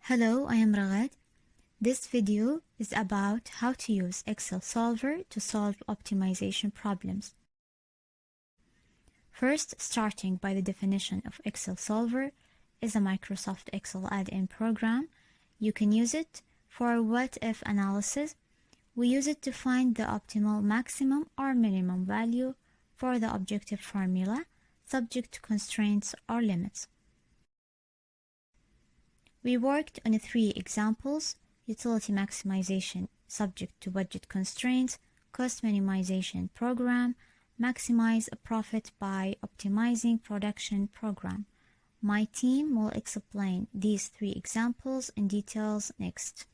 Hello, I am Ragad. This video is about how to use Excel Solver to solve optimization problems. First, starting by the definition of Excel Solver is a Microsoft Excel add-in program. You can use it for what-if analysis. We use it to find the optimal maximum or minimum value for the objective formula, subject to constraints or limits. We worked on 3 examples: utility maximization subject to budget constraints, cost minimization program, maximize a profit by optimizing production program. My team will explain these 3 examples in details next.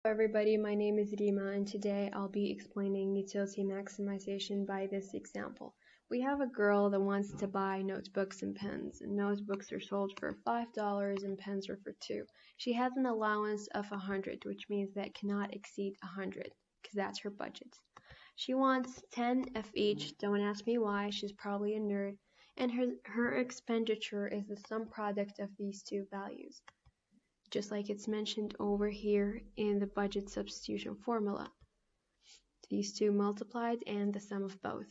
Hello everybody, my name is Rima and today I'll be explaining utility maximization by this example. We have a girl that wants to buy notebooks and pens, and notebooks are sold for $5 and pens are for $2. She has an allowance of 100, which means that cannot exceed 100 because that's her budget. She wants 10 of each. Don't ask me why, she's probably a nerd, and her expenditure is the sum product of these 2 values, just like it's mentioned over here in the budget substitution formula. These 2 multiplied and the sum of both.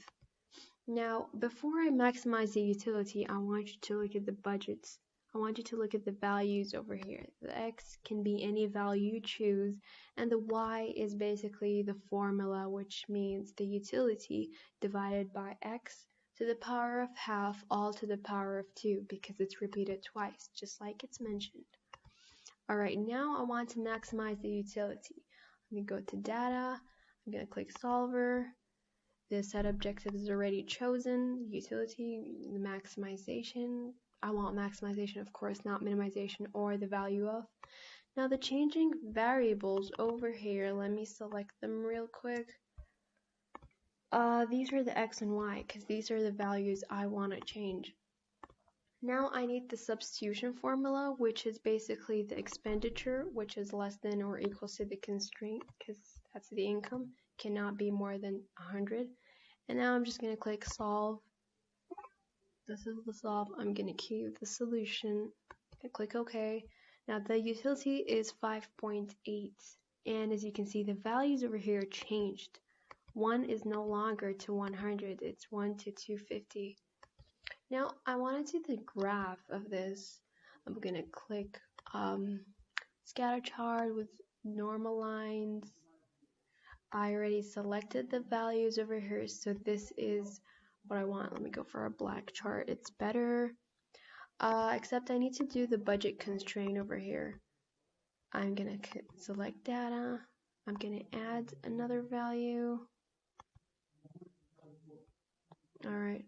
Now, before I maximize the utility, I want you to look at the budgets. I want you to look at the values over here. The x can be any value you choose, and the y is basically the formula, which means the utility divided by x to the power of half all to the power of 2, because it's repeated twice, just like it's mentioned. Alright, now I want to maximize the utility. I'm going to go to data, I'm going to click solver. The set objective is already chosen, utility, the maximization. I want maximization, of course, not minimization or the value of. Now the changing variables over here, let me select them real quick. These are the x and y because these are the values I want to change. Now I need the substitution formula, which is basically the expenditure, which is less than or equals to the constraint, because that's the income, cannot be more than 100. And now I'm just going to click solve. This is the solve. I'm going to key the solution and click OK. Now the utility is 5.8, and as you can see, the values over here changed. 1 is no longer to 100, it's 1 to 250. Now I want to do the graph of this. I'm going to click scatter chart with normal lines. I already selected the values over here, so this is what I want. Let me go for a black chart, it's better. Except I need to do the budget constraint over here. I'm going to select data. I'm going to add another value. Alright.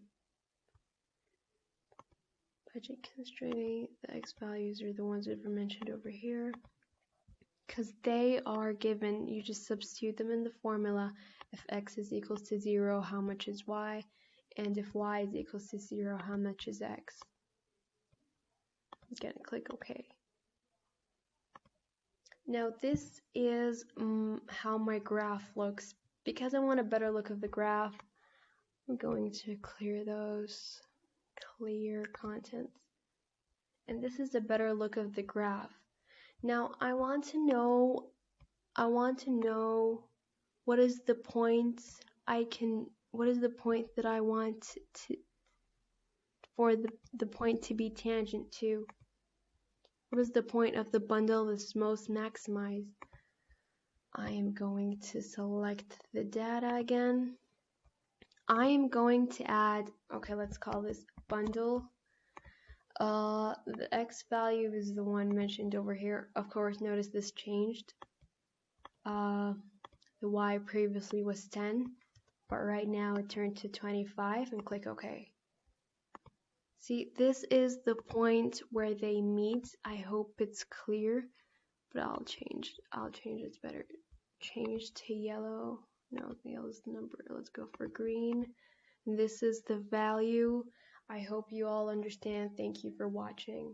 Budget constraint, the x values are the ones that were mentioned over here. Because they are given, you just substitute them in the formula. If x is equals to 0, how much is y? And if y is equals to 0, how much is x? I'm going to click OK. Now this is how my graph looks. Because I want a better look of the graph, I'm going to clear those, clear contents. And this is a better look of the graph. Now I want to know what is the point that I want to, for the point to be tangent to. What is the point of the bundle that's most maximized? I am going to select the data again. I am going to add, okay, let's call this bundle. The x value is the one mentioned over here. Of course, notice this changed. The y previously was 10, but right now it turned to 25, and click OK. See, this is the point where they meet. I hope it's clear, but I'll change it's better. Change to yellow. No, yellow is the number. Let's go for green. This is the value. I hope you all understand. Thank you for watching.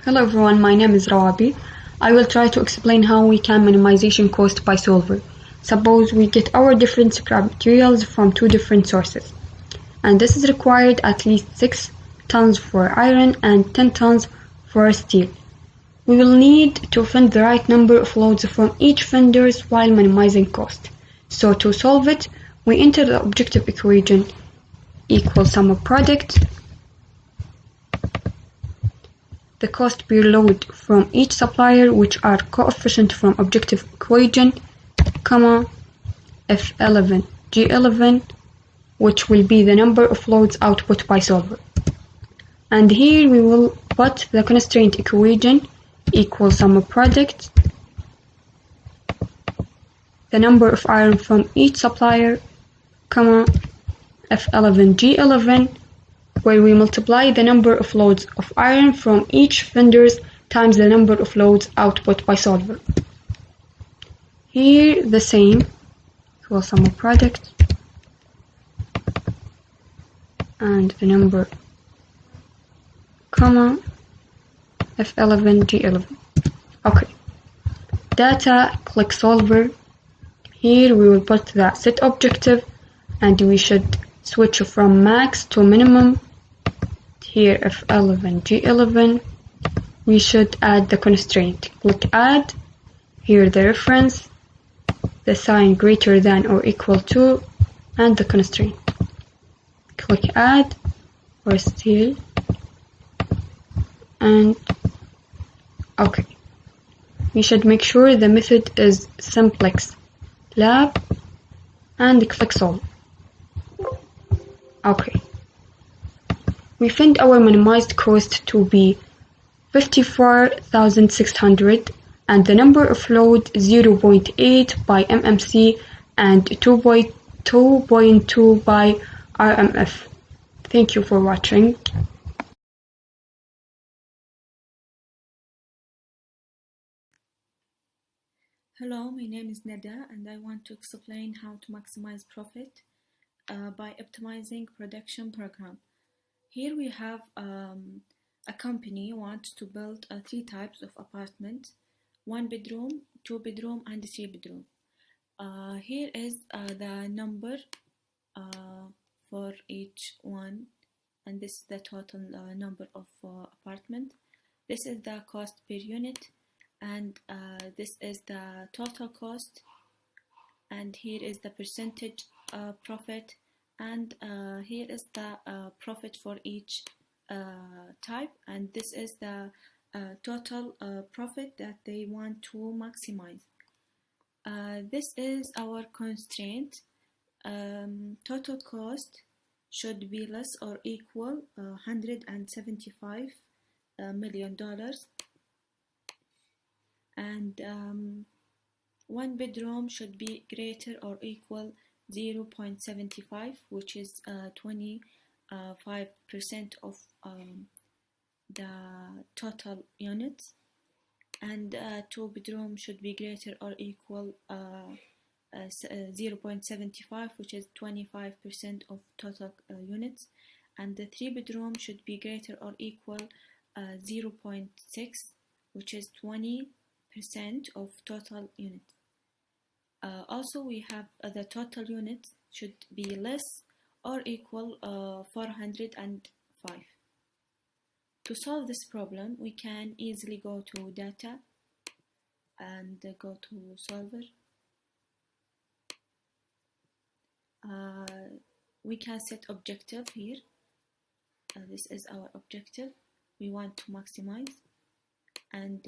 Hello everyone, my name is Rawabi. I will try to explain how we can minimization cost by solver. Suppose we get our different scrap materials from two different sources, and this is required at least 6 tons for iron and 10 tons for steel. We will need to find the right number of loads from each vendors while minimizing cost. So to solve it, we enter the objective equation equal sum of product, the cost per load from each supplier, which are coefficient from objective equation, comma, F11, G11, which will be the number of loads output by solver. And here we will put the constraint equation equal sum of product, the number of iron from each supplier, comma, F11, G11, where we multiply the number of loads of iron from each vendors times the number of loads output by solver. Here the same, equal sum of product, and the number, comma, F11, G11. Okay. Data, click solver. Here we will put the set objective, and we should switch from max to minimum. Here F11, G11. We should add the constraint. Click add. Here the reference, the sign greater than or equal to, and the constraint. Click add for steel, and okay. We should make sure the method is simplex lab and click solve. Okay. We find our minimized cost to be 54,600 and the number of load 0.8 by MMC and 2.2 by RMF. Thank you for watching. Hello, my name is Nada and I want to explain how to maximize profit by optimizing production program. Here we have a company wants to build 3 types of apartment, 1 bedroom, 2 bedroom and 3 bedroom. Here is the number for each one, and this is the total number of apartment. This is the cost per unit, and this is the total cost, and here is the percentage profit, and here is the profit for each type, and this is the total profit that they want to maximize. This is our constraint. Total cost should be less or equal $175 million, and 1 bedroom should be greater or equal 0.75, which is 25% of the total units, and 2 bedroom should be greater or equal 0.75, which is 25% of total units, and the 3 bedroom should be greater or equal 0.6, which is 20% of total units. Also, we have the total units should be less or equal 405. To solve this problem, we can easily go to data and go to solver. We can set objective here. This is our objective. We want to maximize, and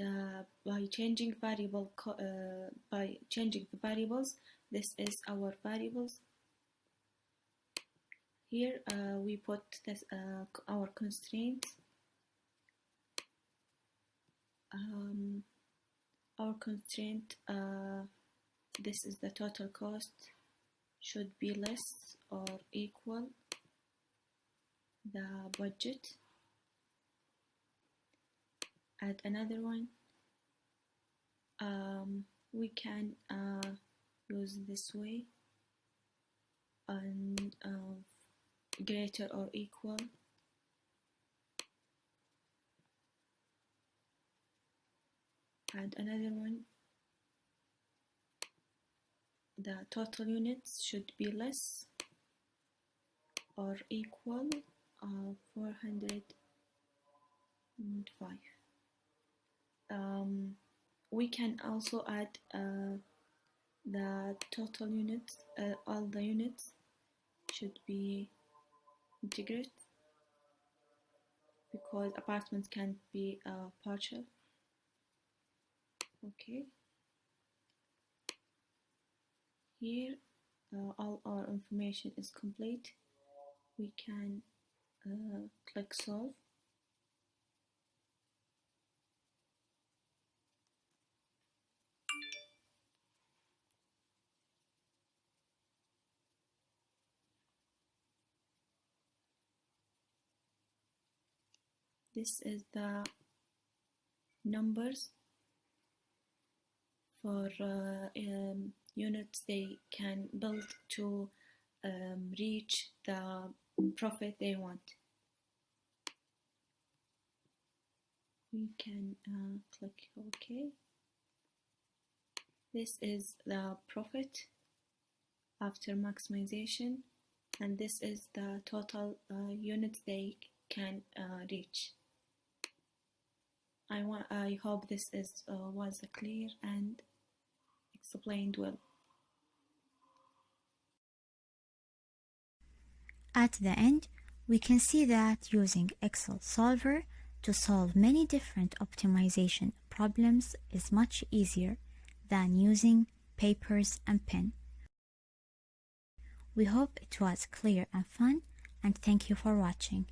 by changing the variables, this is our variables. Here we put this our constraints. Our constraint, this is the total cost, should be less or equal the budget. Add another one. We can use this way, and greater or equal. Add another one. the total units should be less or equal 405. We can also add the total units, all the units should be integrate because apartments can't be partial. Okay, here all our information is complete. We can click solve. This is the numbers for units they can build to reach the profit they want. We can click OK. This is the profit after maximization, and this is the total units they can reach. I hope this was clear and explained well. At the end, we can see that using Excel Solver to solve many different optimization problems is much easier than using papers and pen. We hope it was clear and fun, and thank you for watching.